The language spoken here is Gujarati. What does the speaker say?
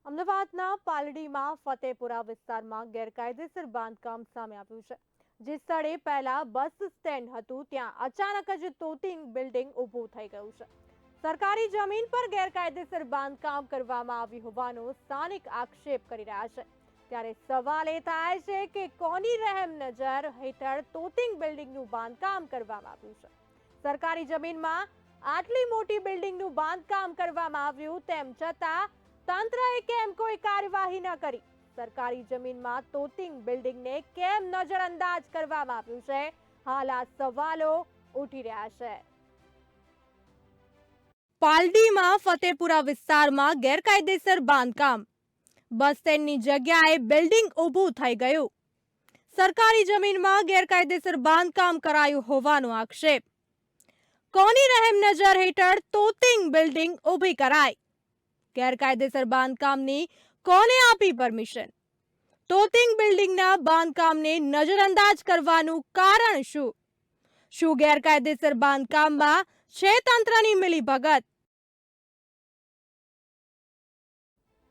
અમદાવાદના પાલડીમાં ફતેપુરા વિસ્તારમાં ગેરકાયદેસર બાંધકામ સામે આવ્યું છે. જે સ્થળે પહેલા બસ સ્ટેન્ડ હતું ત્યાં અચાનક જ તોતિંગ બિલ્ડિંગ ઊભું થઈ ગયું છે. સરકારી જમીન પર ગેરકાયદેસર બાંધકામ કરવામાં આવ્યું હોવાનો સ્થાનિક આક્ષેપ કરી રહ્યા છે. ત્યારે સવાલ એ થાય છે કે કોની રહેમ નજર હેઠળ તોતિંગ બિલ્ડિંગનું બાંધકામ કરવામાં આવ્યું છે. સરકારી જમીનમાં આટલી મોટી બિલ્ડિંગનું બાંધકામ કરવામાં આવ્યું તેમ છતાં તંત્રએ કેમ કોઈ કાર્યવાહી ન કરી? સરકારી જમીનમાં તોતિંગ બિલ્ડિંગને કેમ નજરઅંદાજ કરવામાં આવ્યું છે? હાલ આ સવાલો ઉઠી રહ્યા છે. પાલડીમાં ફતેપુરા વિસ્તારમાં ગેરકાયદેસર બાંધકામ, બસ સ્ટેન્ડની જગ્યાએ બિલ્ડિંગ ઊભું થઈ ગયું. સરકારી જમીનમાં ગેરકાયદેસર બાંધકામ કરાયું હોવાનો આક્ષેપ. કોની રહેમ નજર હેઠળ તોતિંગ બિલ્ડિંગ ઊભી કરાઈ? ગેરકાયદેસર બાંધકામની કોને આપી પરમિશન? તોતિંગ બિલ્ડિંગના બાંધકામને નજરઅંદાજ કરવાનું કારણ શું? શું ગેરકાયદેસર બાંધકામમાં છે તંત્રની મિલીભગત?